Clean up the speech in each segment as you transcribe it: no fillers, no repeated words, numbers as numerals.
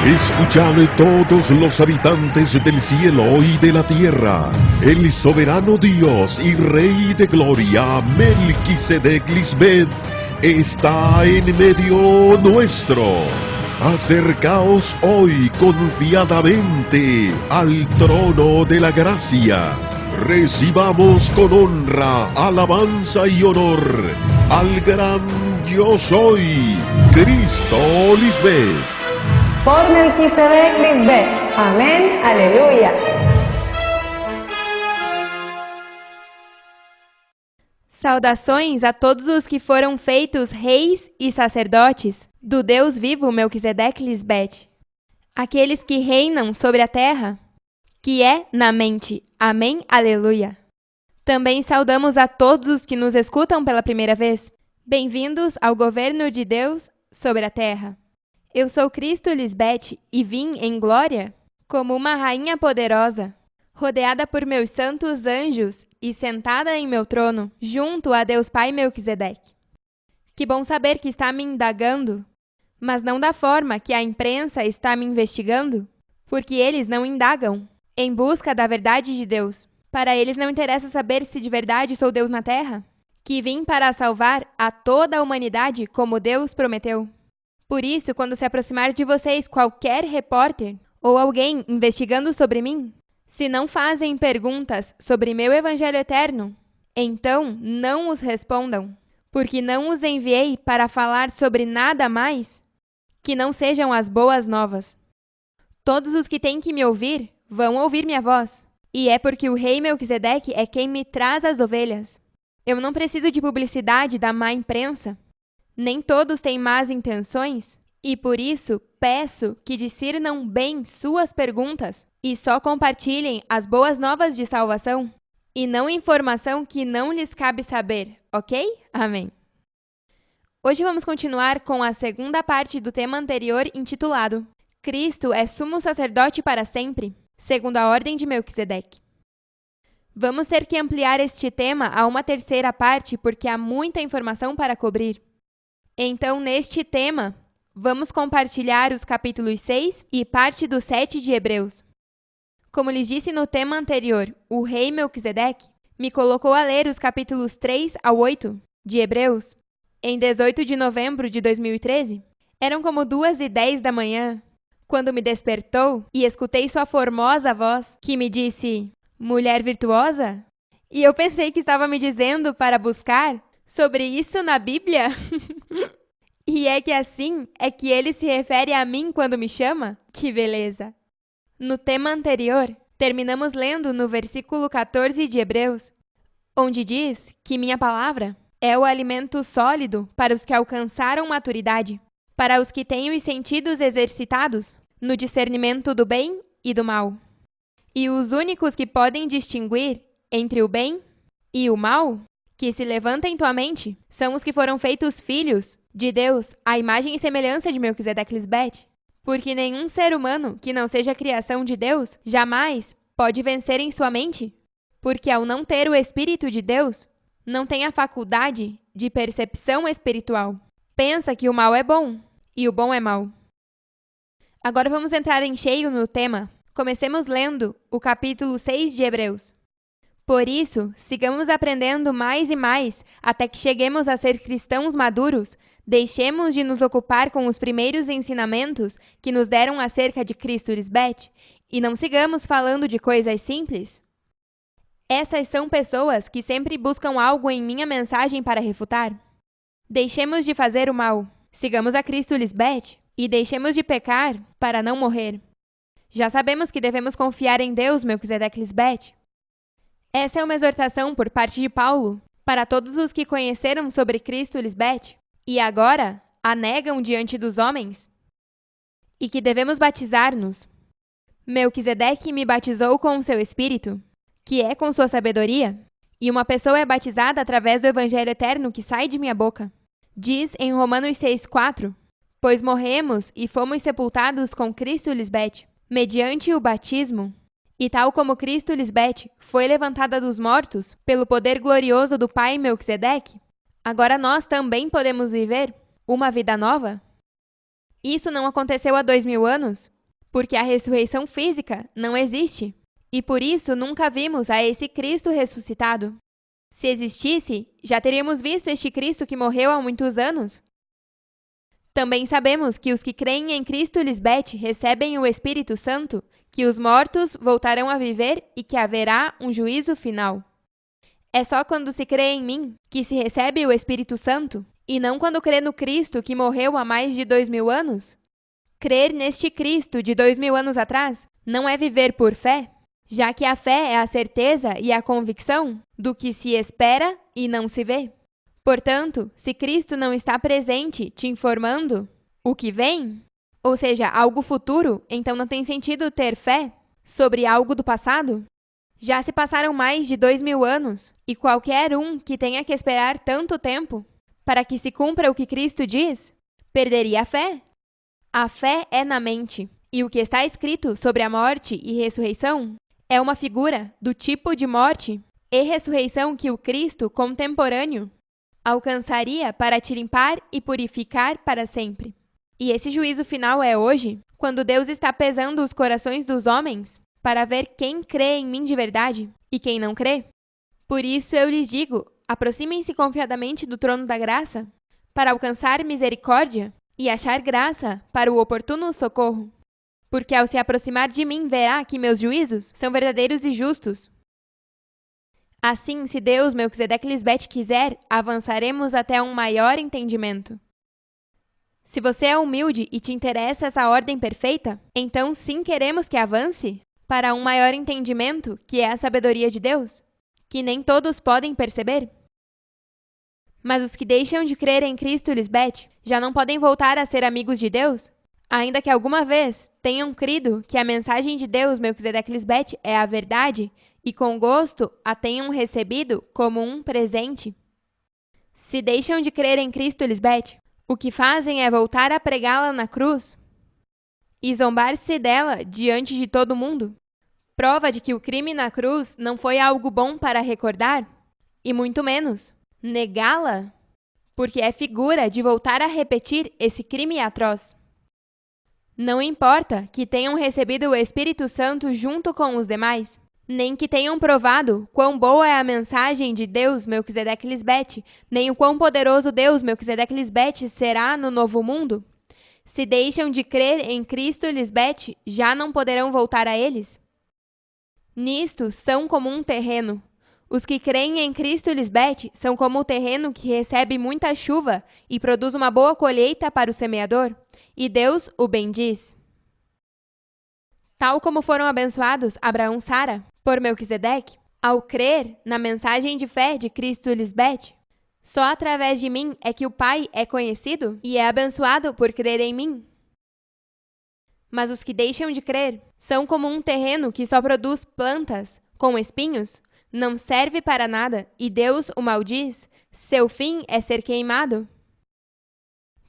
Escuchad todos los habitantes del cielo y de la tierra, el soberano Dios y Rey de gloria, Melquisedec Lisbeth, está en medio nuestro. Acercaos hoy confiadamente al trono de la gracia. Recibamos con honra, alabanza y honor al gran Yo Soy, Cristo Lisbeth. Por Melquisedec Lisbeth. Amém. Aleluia. Saudações a todos os que foram feitos reis e sacerdotes do Deus vivo Melquisedec Lisbeth. Aqueles que reinam sobre a terra, que é na mente. Amém. Aleluia. Também saudamos a todos os que nos escutam pela primeira vez. Bem-vindos ao governo de Deus sobre a terra. Eu sou Cristo Lisbeth e vim em glória como uma rainha poderosa, rodeada por meus santos anjos e sentada em meu trono, junto a Deus Pai Melquisedec. Que bom saber que está me indagando, mas não da forma que a imprensa está me investigando, porque eles não indagam em busca da verdade de Deus. Para eles não interessa saber se de verdade sou Deus na terra, que vim para salvar a toda a humanidade como Deus prometeu. Por isso, quando se aproximar de vocês qualquer repórter ou alguém investigando sobre mim, se não fazem perguntas sobre meu evangelho eterno, então não os respondam, porque não os enviei para falar sobre nada mais que não sejam as boas novas. Todos os que têm que me ouvir vão ouvir minha voz, e é porque o rei Melquisedec é quem me traz as ovelhas. Eu não preciso de publicidade da má imprensa. Nem todos têm más intenções, e por isso peço que discernam bem suas perguntas e só compartilhem as boas novas de salvação, e não informação que não lhes cabe saber, ok? Amém. Hoje vamos continuar com a segunda parte do tema anterior intitulado Cristo é sumo sacerdote para sempre, segundo a ordem de Melquisedec. Vamos ter que ampliar este tema a uma terceira parte porque há muita informação para cobrir. Então, neste tema, vamos compartilhar os capítulos 6 e parte do 7 de Hebreus. Como lhes disse no tema anterior, o rei Melquisedec me colocou a ler os capítulos 3 ao 8 de Hebreus em 18 de novembro de 2013. Eram como 2h10 da manhã, quando me despertou e escutei sua formosa voz, que me disse, mulher virtuosa? E eu pensei que estava me dizendo para buscar sobre isso na Bíblia? E é que assim é que ele se refere a mim quando me chama? Que beleza! No tema anterior, terminamos lendo no versículo 14 de Hebreus, onde diz que minha palavra é o alimento sólido para os que alcançaram maturidade, para os que têm os sentidos exercitados no discernimento do bem e do mal. E os únicos que podem distinguir entre o bem e o mal que se levanta em tua mente são os que foram feitos filhos de Deus à imagem e semelhança de Melquisedec Lisbeth, porque nenhum ser humano que não seja criação de Deus jamais pode vencer em sua mente, porque ao não ter o Espírito de Deus, não tem a faculdade de percepção espiritual. Pensa que o mal é bom e o bom é mal. Agora vamos entrar em cheio no tema. Comecemos lendo o capítulo 6 de Hebreus. Por isso, sigamos aprendendo mais e mais até que cheguemos a ser cristãos maduros, deixemos de nos ocupar com os primeiros ensinamentos que nos deram acerca de Cristo Lisbeth e não sigamos falando de coisas simples. Essas são pessoas que sempre buscam algo em minha mensagem para refutar. Deixemos de fazer o mal, sigamos a Cristo Lisbeth e deixemos de pecar para não morrer. Já sabemos que devemos confiar em Deus, Melquisedec Lisbeth. Essa é uma exortação por parte de Paulo para todos os que conheceram sobre Cristo Lisbeth e agora a negam diante dos homens e que devemos batizar-nos. Melquisedec me batizou com o seu Espírito, que é com sua sabedoria, e uma pessoa é batizada através do Evangelho eterno que sai de minha boca. Diz em Romanos 6,4, pois morremos e fomos sepultados com Cristo Lisbeth, mediante o batismo, e tal como Cristo Lisbeth foi levantada dos mortos pelo poder glorioso do Pai Melquisedec, agora nós também podemos viver uma vida nova? Isso não aconteceu há 2000 anos, porque a ressurreição física não existe, e por isso nunca vimos a esse Cristo ressuscitado. Se existisse, já teríamos visto este Cristo que morreu há muitos anos. Também sabemos que os que creem em Cristo Lisbeth recebem o Espírito Santo, que os mortos voltarão a viver e que haverá um juízo final. É só quando se crê em mim que se recebe o Espírito Santo, e não quando crê no Cristo que morreu há mais de 2000 anos? Crer neste Cristo de 2000 anos atrás não é viver por fé, já que a fé é a certeza e a convicção do que se espera e não se vê. Portanto, se Cristo não está presente te informando o que vem, ou seja, algo futuro, então não tem sentido ter fé sobre algo do passado? Já se passaram mais de 2000 anos, e qualquer um que tenha que esperar tanto tempo para que se cumpra o que Cristo diz, perderia a fé. A fé é na mente, e o que está escrito sobre a morte e ressurreição é uma figura do tipo de morte e ressurreição que o Cristo contemporâneo alcançaria para te limpar e purificar para sempre. E esse juízo final é hoje, quando Deus está pesando os corações dos homens para ver quem crê em mim de verdade e quem não crê. Por isso eu lhes digo, aproximem-se confiadamente do trono da graça para alcançar misericórdia e achar graça para o oportuno socorro. Porque ao se aproximar de mim verá que meus juízos são verdadeiros e justos. Assim, se Deus, Melquisedeque Lisbeth, quiser, avançaremos até um maior entendimento. Se você é humilde e te interessa essa ordem perfeita, então sim queremos que avance para um maior entendimento, que é a sabedoria de Deus, que nem todos podem perceber. Mas os que deixam de crer em Cristo Lisbeth já não podem voltar a ser amigos de Deus, ainda que alguma vez tenham crido que a mensagem de Deus, Melquisedeque Lisbeth, é a verdade e com gosto a tenham recebido como um presente. Se deixam de crer em Cristo Lisbeth, o que fazem é voltar a pregá-la na cruz e zombar-se dela diante de todo mundo. Prova de que o crime na cruz não foi algo bom para recordar, e muito menos negá-la, porque é figura de voltar a repetir esse crime atroz. Não importa que tenham recebido o Espírito Santo junto com os demais, nem que tenham provado quão boa é a mensagem de Deus, Melquisedeque Lisbeth, nem o quão poderoso Deus, Melquisedeque Lisbeth, será no novo mundo. Se deixam de crer em Cristo Lisbeth, já não poderão voltar a eles. Nisto são como um terreno. Os que creem em Cristo Lisbeth são como o terreno que recebe muita chuva e produz uma boa colheita para o semeador, e Deus o bendiz. Tal como foram abençoados Abraão e Sara por Melquisedeque, ao crer na mensagem de fé de Cristo Lisbeth, só através de mim é que o Pai é conhecido e é abençoado por crer em mim. Mas os que deixam de crer são como um terreno que só produz plantas com espinhos, não serve para nada e Deus o maldiz, seu fim é ser queimado.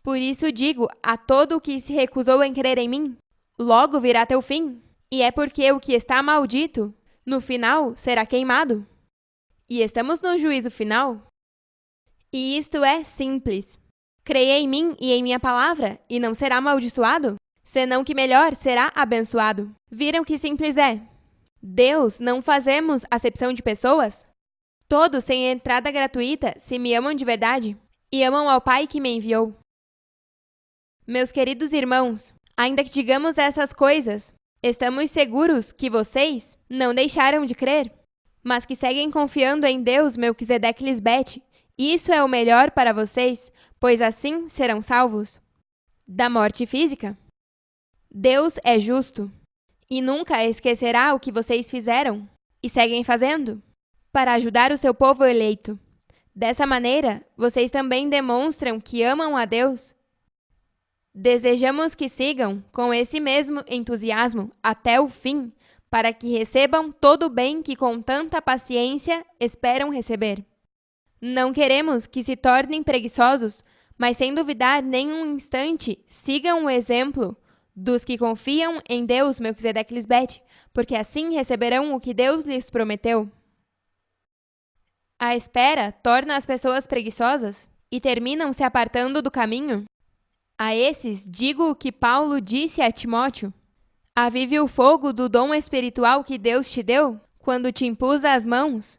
Por isso digo a todo o que se recusou em crer em mim, logo virá teu fim, e é porque o que está maldito, no final, será queimado. E estamos no juízo final. E isto é simples. Creia em mim e em minha palavra, e não será amaldiçoado, senão que melhor será abençoado. Viram que simples é? Deus, não fazemos acepção de pessoas? Todos têm entrada gratuita se me amam de verdade e amam ao Pai que me enviou. Meus queridos irmãos, ainda que digamos essas coisas, estamos seguros que vocês não deixaram de crer, mas que seguem confiando em Deus, Melquisedeque Lisbeth. Isso é o melhor para vocês, pois assim serão salvos da morte física. Deus é justo e nunca esquecerá o que vocês fizeram e seguem fazendo para ajudar o seu povo eleito. Dessa maneira, vocês também demonstram que amam a Deus. Desejamos que sigam com esse mesmo entusiasmo até o fim, para que recebam todo o bem que com tanta paciência esperam receber. Não queremos que se tornem preguiçosos, mas sem duvidar nem um instante, sigam o exemplo dos que confiam em Deus, Melquisedeque Lisbeth, porque assim receberão o que Deus lhes prometeu. A espera torna as pessoas preguiçosas e terminam se apartando do caminho. A esses digo o que Paulo disse a Timóteo: Avive o fogo do dom espiritual que Deus te deu quando te impus as mãos.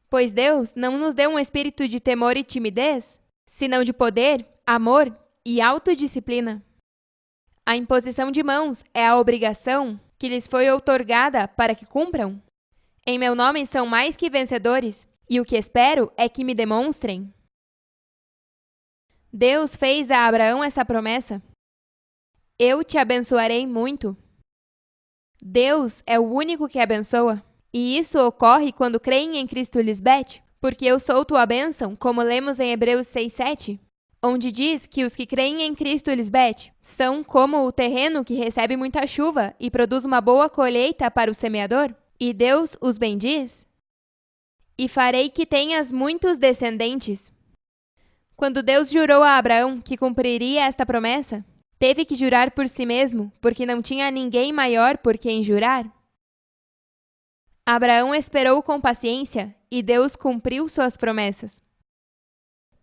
Pois Deus não nos deu um espírito de temor e timidez, senão de poder, amor e autodisciplina. A imposição de mãos é a obrigação que lhes foi outorgada para que cumpram. Em meu nome são mais que vencedores, e o que espero é que me demonstrem. Deus fez a Abraão essa promessa: eu te abençoarei muito. Deus é o único que abençoa, e isso ocorre quando creem em Cristo Lisbeth, porque eu sou tua bênção, como lemos em Hebreus 6:7, onde diz que os que creem em Cristo Lisbeth são como o terreno que recebe muita chuva e produz uma boa colheita para o semeador, e Deus os bendiz. E farei que tenhas muitos descendentes. Quando Deus jurou a Abraão que cumpriria esta promessa, teve que jurar por si mesmo, porque não tinha ninguém maior por quem jurar. Abraão esperou com paciência e Deus cumpriu suas promessas.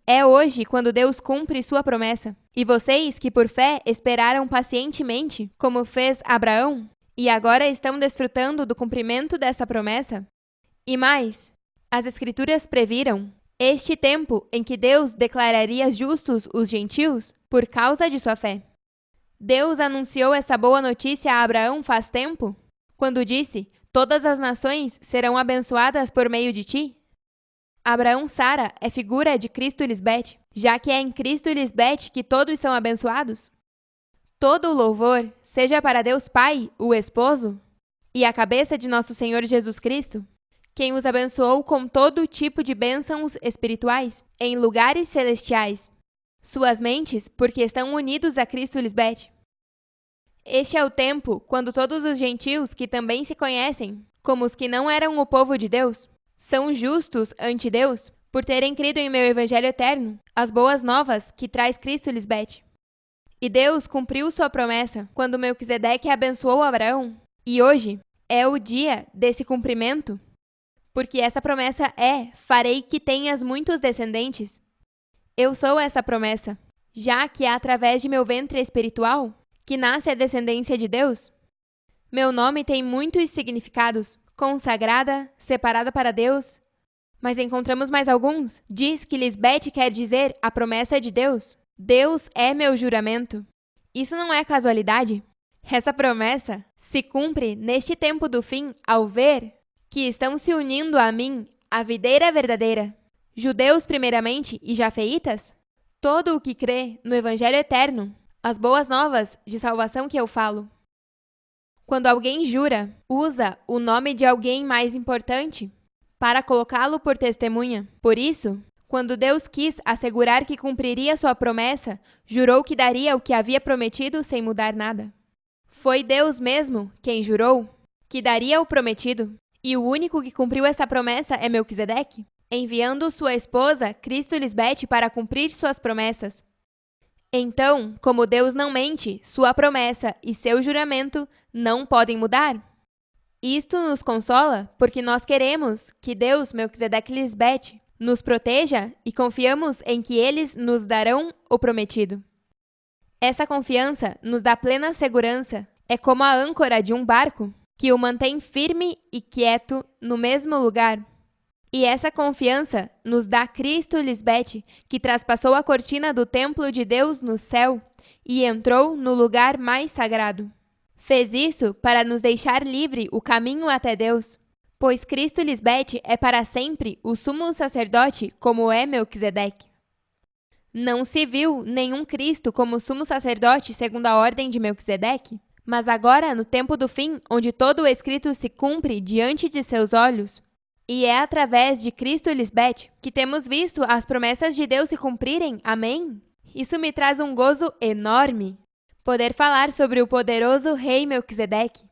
É hoje quando Deus cumpre sua promessa. E vocês que por fé esperaram pacientemente, como fez Abraão, e agora estão desfrutando do cumprimento dessa promessa. E mais, as Escrituras previram este tempo em que Deus declararia justos os gentios por causa de sua fé. Deus anunciou essa boa notícia a Abraão faz tempo, quando disse: todas as nações serão abençoadas por meio de ti. Abraão Sara é figura de Cristo Lisbeth, já que é em Cristo Lisbeth que todos são abençoados. Todo o louvor seja para Deus Pai, o esposo, e a cabeça de nosso Senhor Jesus Cristo, quem os abençoou com todo tipo de bênçãos espirituais em lugares celestiais, suas mentes porque estão unidos a Cristo Lisbeth. Este é o tempo quando todos os gentios que também se conhecem como os que não eram o povo de Deus, são justos ante Deus por terem crido em meu Evangelho eterno, as boas novas que traz Cristo Lisbeth. E Deus cumpriu sua promessa quando Melquisedeque abençoou Abraão, e hoje é o dia desse cumprimento, porque essa promessa é: farei que tenhas muitos descendentes. Eu sou essa promessa, já que é através de meu ventre espiritual que nasce a descendência de Deus. Meu nome tem muitos significados: consagrada, separada para Deus. Mas encontramos mais alguns. Diz que Lisbeth quer dizer a promessa de Deus. Deus é meu juramento. Isso não é casualidade. Essa promessa se cumpre neste tempo do fim ao ver que estão se unindo a mim, a videira verdadeira. Judeus primeiramente e jafeitas? Todo o que crê no Evangelho eterno, as boas novas de salvação que eu falo. Quando alguém jura, usa o nome de alguém mais importante para colocá-lo por testemunha. Por isso, quando Deus quis assegurar que cumpriria sua promessa, jurou que daria o que havia prometido sem mudar nada. Foi Deus mesmo quem jurou que daria o prometido, e o único que cumpriu essa promessa é Melquisedeque, enviando sua esposa, Cristo Lisbeth, para cumprir suas promessas. Então, como Deus não mente, sua promessa e seu juramento não podem mudar. Isto nos consola porque nós queremos que Deus, Melquisedeque Lisbeth, nos proteja e confiamos em que eles nos darão o prometido. Essa confiança nos dá plena segurança. É como a âncora de um barco que o mantém firme e quieto no mesmo lugar. E essa confiança nos dá Cristo Lisbeth, que traspassou a cortina do templo de Deus no céu e entrou no lugar mais sagrado. Fez isso para nos deixar livre o caminho até Deus, pois Cristo Lisbeth é para sempre o sumo sacerdote, como é Melquisedeque. Não se viu nenhum Cristo como sumo sacerdote segundo a ordem de Melquisedeque, mas agora, no tempo do fim, onde todo o escrito se cumpre diante de seus olhos, e é através de Cristo Lisbeth que temos visto as promessas de Deus se cumprirem. Amém? Isso me traz um gozo enorme, poder falar sobre o poderoso rei Melquisedeque.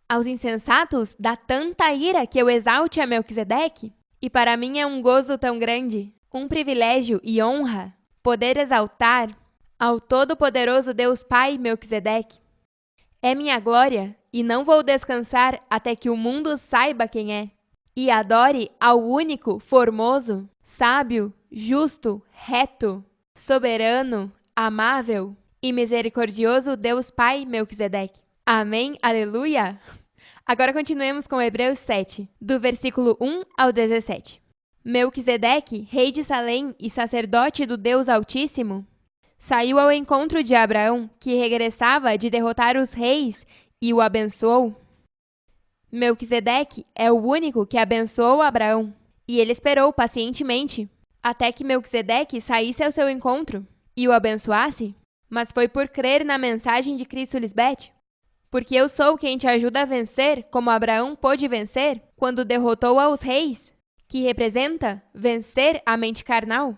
Aos insensatos dá tanta ira que eu exalte a Melquisedeque, e para mim é um gozo tão grande, um privilégio e honra, poder exaltar ao todo-poderoso Deus Pai Melquisedeque. É minha glória, e não vou descansar até que o mundo saiba quem é, e adore ao único, formoso, sábio, justo, reto, soberano, amável e misericordioso Deus Pai Melquisedeque. Amém, aleluia! Agora continuemos com Hebreus 7, do versículo 1 ao 17. Melquisedeque, rei de Salém e sacerdote do Deus Altíssimo, saiu ao encontro de Abraão, que regressava de derrotar os reis, e o abençoou. Melquisedeque é o único que abençoou Abraão, e ele esperou pacientemente até que Melquisedeque saísse ao seu encontro e o abençoasse, mas foi por crer na mensagem de Cristo Lisbeth. Porque eu sou quem te ajuda a vencer, como Abraão pôde vencer quando derrotou aos reis, que representa vencer a mente carnal.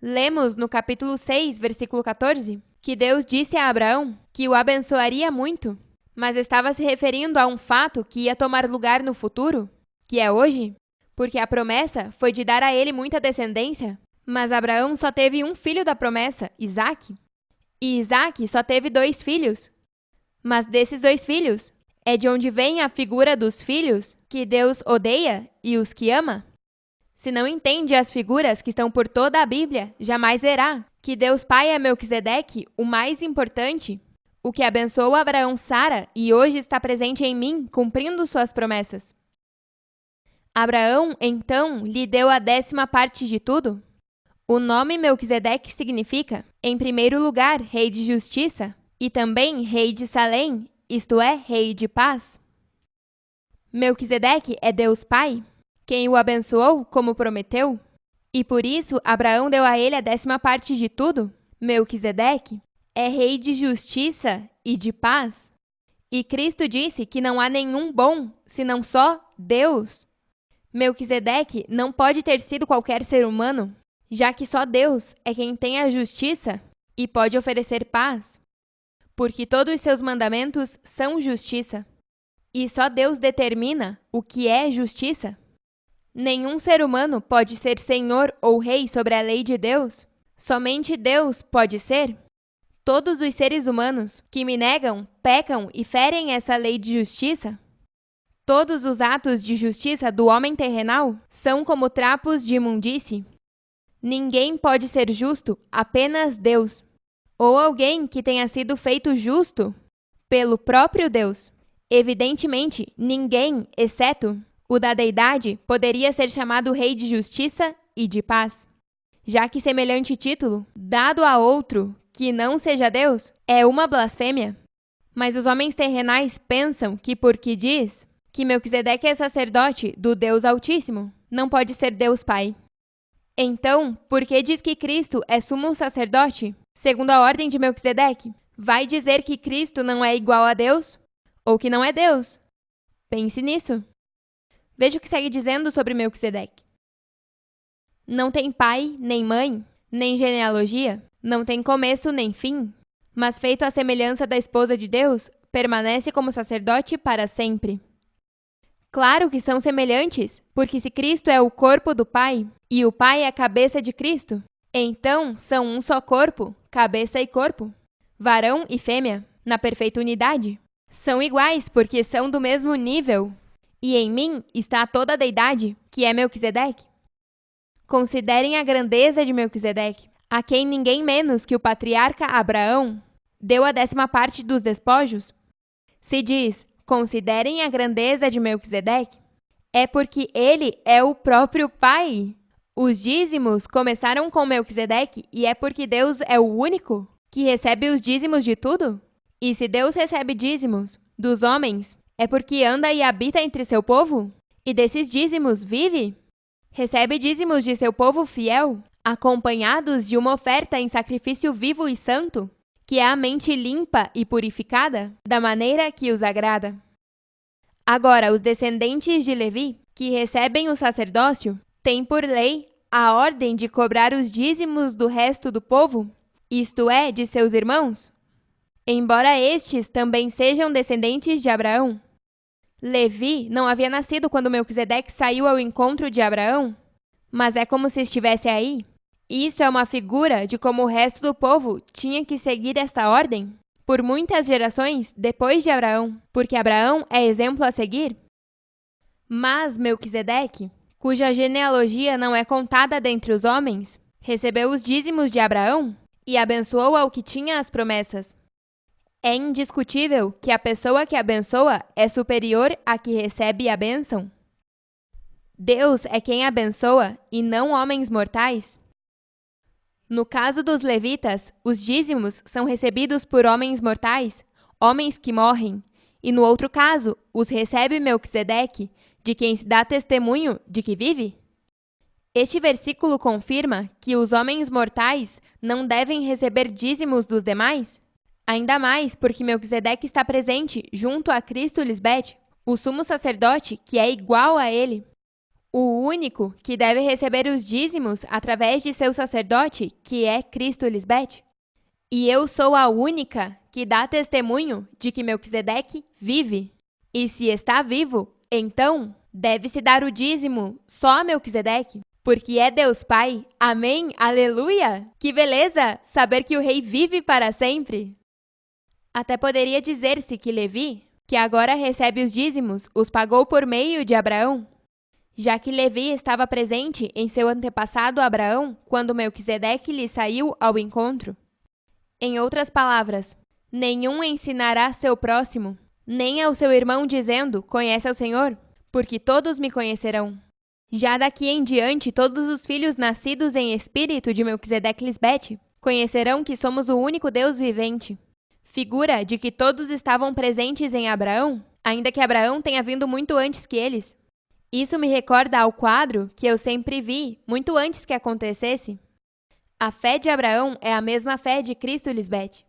Lemos no capítulo 6, versículo 14, que Deus disse a Abraão que o abençoaria muito, mas estava se referindo a um fato que ia tomar lugar no futuro, que é hoje, porque a promessa foi de dar a ele muita descendência, mas Abraão só teve um filho da promessa, Isaque, e Isaque só teve 2 filhos. Mas desses 2 filhos, é de onde vem a figura dos filhos que Deus odeia e os que ama? Se não entende as figuras que estão por toda a Bíblia, jamais verá que Deus Pai é Melquisedeque, o mais importante, o que abençoou Abraão Sara e hoje está presente em mim, cumprindo suas promessas. Abraão, então, lhe deu a 10ª parte de tudo. O nome Melquisedeque significa, em primeiro lugar, rei de justiça, e também rei de Salém, isto é, rei de paz. Melquisedeque é Deus Pai, quem o abençoou como prometeu, e por isso Abraão deu a ele a 10ª parte de tudo. Melquisedeque é rei de justiça e de paz. E Cristo disse que não há nenhum bom, senão só Deus. Melquisedeque não pode ter sido qualquer ser humano, já que só Deus é quem tem a justiça e pode oferecer paz. Porque todos os seus mandamentos são justiça. E só Deus determina o que é justiça. Nenhum ser humano pode ser senhor ou rei sobre a lei de Deus. Somente Deus pode ser. Todos os seres humanos que me negam, pecam e ferem essa lei de justiça. Todos os atos de justiça do homem terrenal são como trapos de imundície. Ninguém pode ser justo, apenas Deus. Ou alguém que tenha sido feito justo pelo próprio Deus. Evidentemente, ninguém, exceto o da deidade, poderia ser chamado rei de justiça e de paz, já que semelhante título, dado a outro que não seja Deus, é uma blasfêmia. Mas os homens terrenais pensam que porque diz que Melquisedeque é sacerdote do Deus Altíssimo, não pode ser Deus Pai. Então, por que diz que Cristo é sumo sacerdote, segundo a ordem de Melquisedeque? Vai dizer que Cristo não é igual a Deus? Ou que não é Deus? Pense nisso. Veja o que segue dizendo sobre Melquisedeque. Não tem pai, nem mãe, nem genealogia, não tem começo nem fim, mas feito à semelhança da esposa de Deus, permanece como sacerdote para sempre. Claro que são semelhantes, porque se Cristo é o corpo do Pai, e o Pai é a cabeça de Cristo, então são um só corpo, cabeça e corpo, varão e fêmea, na perfeita unidade. São iguais porque são do mesmo nível, e em mim está toda a deidade, que é Melquisedeque. Considerem a grandeza de Melquisedeque, a quem ninguém menos que o patriarca Abraão deu a 10ª parte dos despojos. Se diz, considerem a grandeza de Melquisedeque, é porque ele é o próprio Pai. Os dízimos começaram com Melquisedeque e é porque Deus é o único que recebe os dízimos de tudo? E se Deus recebe dízimos dos homens, é porque anda e habita entre seu povo? E desses dízimos vive? Recebe dízimos de seu povo fiel, acompanhados de uma oferta em sacrifício vivo e santo, que é a mente limpa e purificada, da maneira que os agrada. Agora, os descendentes de Levi, que recebem o sacerdócio, têm por lei a ordem de cobrar os dízimos do resto do povo, isto é, de seus irmãos, embora estes também sejam descendentes de Abraão. Levi não havia nascido quando Melquisedeque saiu ao encontro de Abraão, mas é como se estivesse aí. Isso é uma figura de como o resto do povo tinha que seguir esta ordem por muitas gerações depois de Abraão, porque Abraão é exemplo a seguir. Mas Melquisedeque, cuja genealogia não é contada dentre os homens, recebeu os dízimos de Abraão e abençoou ao que tinha as promessas. É indiscutível que a pessoa que abençoa é superior à que recebe a bênção? Deus é quem abençoa e não homens mortais? No caso dos levitas, os dízimos são recebidos por homens mortais, homens que morrem, e no outro caso, os recebe Melquisedeque, de quem se dá testemunho de que vive? Este versículo confirma que os homens mortais não devem receber dízimos dos demais? Ainda mais porque Melquisedeque está presente junto a Cristo Lisbete, o sumo sacerdote que é igual a ele. O único que deve receber os dízimos através de seu sacerdote, que é Cristo Lisbete. E eu sou a única que dá testemunho de que Melquisedeque vive. E se está vivo, então deve-se dar o dízimo só a Melquisedeque, porque é Deus Pai. Amém? Aleluia! Que beleza saber que o rei vive para sempre! Até poderia dizer-se que Levi, que agora recebe os dízimos, os pagou por meio de Abraão, já que Levi estava presente em seu antepassado Abraão quando Melquisedeque lhe saiu ao encontro. Em outras palavras, nenhum ensinará seu próximo, nem ao seu irmão dizendo, conhece ao Senhor, porque todos me conhecerão. Já daqui em diante, todos os filhos nascidos em espírito de Melquisedeque Lisbete conhecerão que somos o único Deus vivente. Figura de que todos estavam presentes em Abraão, ainda que Abraão tenha vindo muito antes que eles. Isso me recorda ao quadro que eu sempre vi, muito antes que acontecesse. A fé de Abraão é a mesma fé de Cristo Lisbete.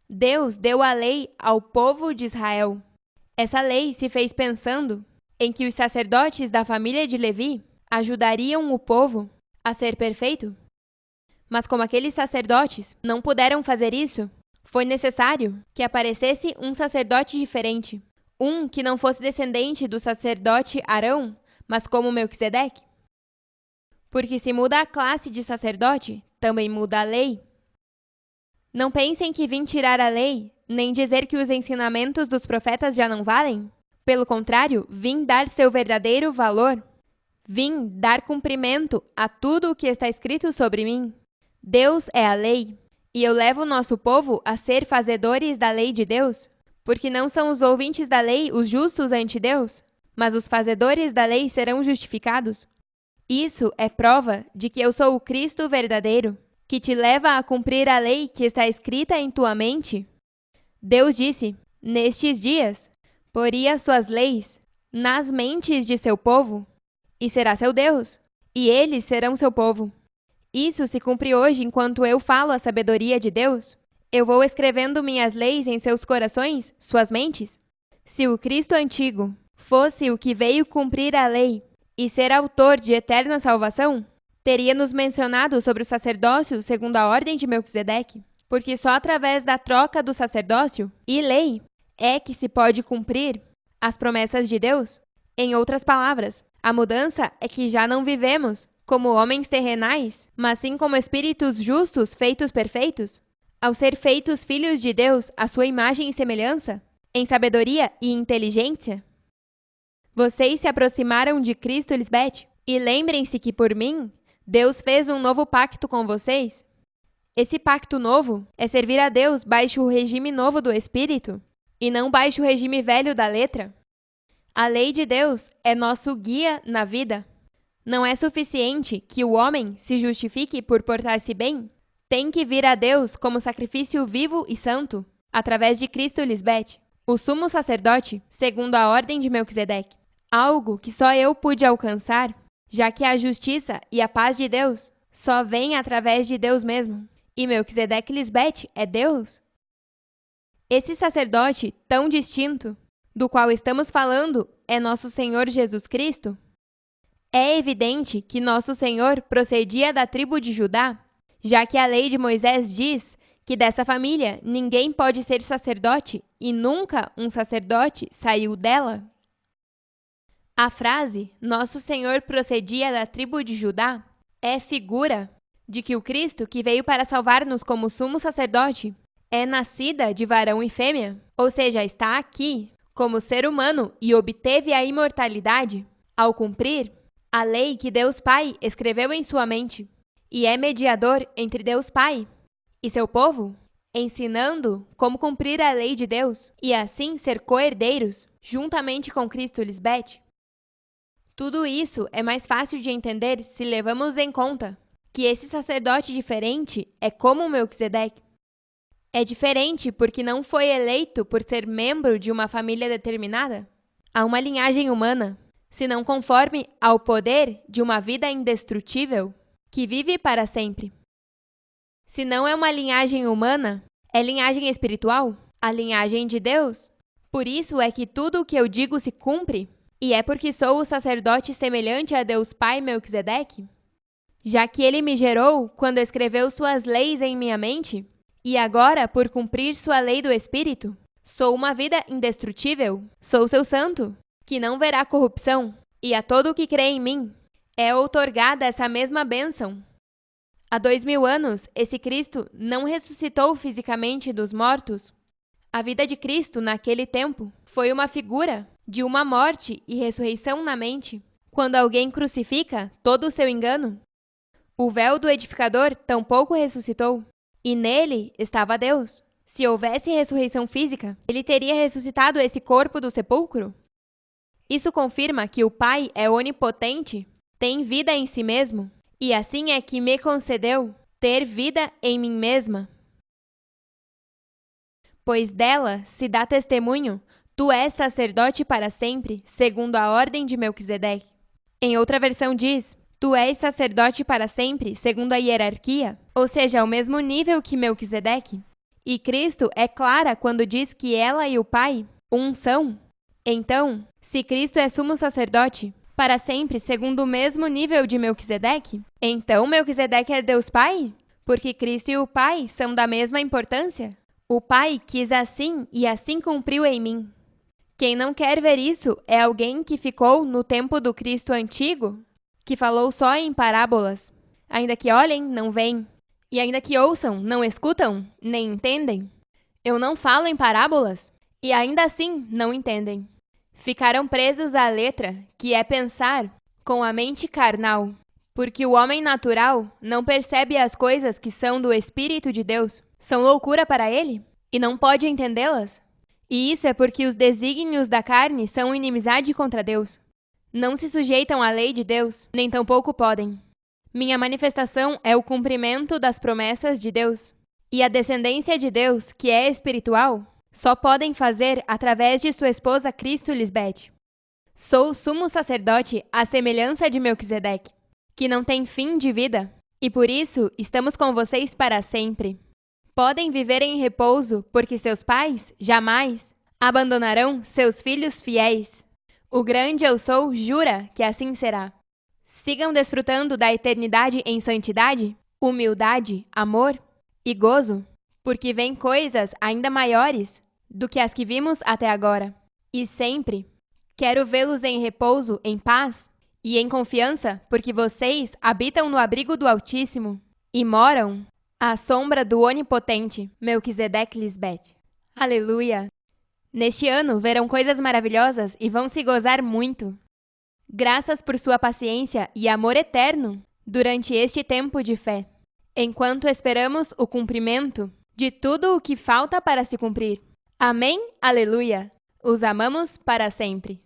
Deus deu a lei ao povo de Israel. Essa lei se fez pensando em que os sacerdotes da família de Levi ajudariam o povo a ser perfeito. Mas como aqueles sacerdotes não puderam fazer isso, foi necessário que aparecesse um sacerdote diferente. Um que não fosse descendente do sacerdote Arão, mas como Melquisedeque. Porque se muda a classe de sacerdote, também muda a lei. Não pensem que vim tirar a lei, nem dizer que os ensinamentos dos profetas já não valem. Pelo contrário, vim dar seu verdadeiro valor. Vim dar cumprimento a tudo o que está escrito sobre mim. Deus é a lei, e eu levo o nosso povo a ser fazedores da lei de Deus. Porque não são os ouvintes da lei os justos ante Deus, mas os fazedores da lei serão justificados. Isso é prova de que eu sou o Cristo verdadeiro, que te leva a cumprir a lei que está escrita em tua mente. Deus disse, nestes dias, poria suas leis nas mentes de seu povo, e será seu Deus, e eles serão seu povo. Isso se cumpre hoje enquanto eu falo a sabedoria de Deus. Eu vou escrevendo minhas leis em seus corações, suas mentes. Se o Cristo antigo fosse o que veio cumprir a lei e ser autor de eterna salvação, teria nos mencionado sobre o sacerdócio segundo a ordem de Melquisedeque, porque só através da troca do sacerdócio e lei é que se pode cumprir as promessas de Deus. Em outras palavras, a mudança é que já não vivemos como homens terrenais, mas sim como espíritos justos feitos perfeitos. Ao ser feitos filhos de Deus à sua imagem e semelhança, em sabedoria e inteligência? Vocês se aproximaram de Cristo Lisbete, e lembrem-se que por mim, Deus fez um novo pacto com vocês. Esse pacto novo é servir a Deus baixo o regime novo do Espírito, e não baixo o regime velho da letra. A lei de Deus é nosso guia na vida. Não é suficiente que o homem se justifique por portar-se bem. Tem que vir a Deus como sacrifício vivo e santo, através de Cristo Lisbete, o sumo sacerdote, segundo a ordem de Melquisedeque. Algo que só eu pude alcançar, já que a justiça e a paz de Deus só vêm através de Deus mesmo. E Melquisedeque Lisbete é Deus? Esse sacerdote tão distinto, do qual estamos falando, é nosso Senhor Jesus Cristo? É evidente que nosso Senhor procedia da tribo de Judá, já que a lei de Moisés diz que dessa família ninguém pode ser sacerdote e nunca um sacerdote saiu dela. A frase Nosso Senhor procedia da tribo de Judá é figura de que o Cristo que veio para salvar-nos como sumo sacerdote é nascida de varão e fêmea, ou seja, está aqui como ser humano e obteve a imortalidade ao cumprir a lei que Deus Pai escreveu em sua mente. E é mediador entre Deus Pai e seu povo? ensinando como cumprir a lei de Deus e assim ser co-herdeiros juntamente com Cristo, Lisbeth? Tudo isso é mais fácil de entender se levamos em conta que esse sacerdote diferente é como Melquisedeque. É diferente porque não foi eleito por ser membro de uma família determinada, a uma linhagem humana, senão conforme ao poder de uma vida indestrutível que vive para sempre. Se não é uma linhagem humana, é linhagem espiritual, a linhagem de Deus. Por isso é que tudo o que eu digo se cumpre, e é porque sou o sacerdote semelhante a Deus Pai Melquisedeque, já que ele me gerou quando escreveu suas leis em minha mente, e agora, por cumprir sua lei do Espírito, sou uma vida indestrutível, sou seu santo, que não verá corrupção, e a todo o que crê em mim é outorgada essa mesma bênção. Há 2000 anos, esse Cristo não ressuscitou fisicamente dos mortos. A vida de Cristo, naquele tempo, foi uma figura de uma morte e ressurreição na mente. Quando alguém crucifica todo o seu engano, o véu do edificador tampouco ressuscitou, e nele estava Deus. Se houvesse ressurreição física, ele teria ressuscitado esse corpo do sepulcro? Isso confirma que o Pai é onipotente, tem vida em si mesmo, e assim é que me concedeu ter vida em mim mesma. Pois dela se dá testemunho, tu és sacerdote para sempre, segundo a ordem de Melquisedeque. Em outra versão diz, tu és sacerdote para sempre, segundo a hierarquia, ou seja, ao mesmo nível que Melquisedeque. E Cristo é clara quando diz que ela e o Pai, um são. Então, se Cristo é sumo sacerdote, para sempre, segundo o mesmo nível de Melquisedeque, então Melquisedeque é Deus Pai? Porque Cristo e o Pai são da mesma importância? O Pai quis assim e assim cumpriu em mim. Quem não quer ver isso é alguém que ficou no tempo do Cristo antigo, que falou só em parábolas. Ainda que olhem, não veem. E ainda que ouçam, não escutam, nem entendem. Eu não falo em parábolas, e ainda assim não entendem. Ficaram presos à letra, que é pensar com a mente carnal, porque o homem natural não percebe as coisas que são do Espírito de Deus. São loucura para ele, e não pode entendê-las. E isso é porque os desígnios da carne são inimizade contra Deus. Não se sujeitam à lei de Deus, nem tampouco podem. Minha manifestação é o cumprimento das promessas de Deus. E a descendência de Deus, que é espiritual, só podem fazer através de sua esposa Cristo Lisbeth. Sou sumo sacerdote à semelhança de Melquisedeque, que não tem fim de vida, e por isso estamos com vocês para sempre. Podem viver em repouso, porque seus pais, jamais, abandonarão seus filhos fiéis. O grande eu sou jura que assim será. Sigam desfrutando da eternidade em santidade, humildade, amor e gozo, porque vêm coisas ainda maiores do que as que vimos até agora. E sempre quero vê-los em repouso, em paz e em confiança, porque vocês habitam no abrigo do Altíssimo e moram à sombra do Onipotente, Melquisedeque Lisbeth. Aleluia! Neste ano verão coisas maravilhosas e vão se gozar muito. Graças por sua paciência e amor eterno durante este tempo de fé, enquanto esperamos o cumprimento de tudo o que falta para se cumprir. Amém? Aleluia! Os amamos para sempre.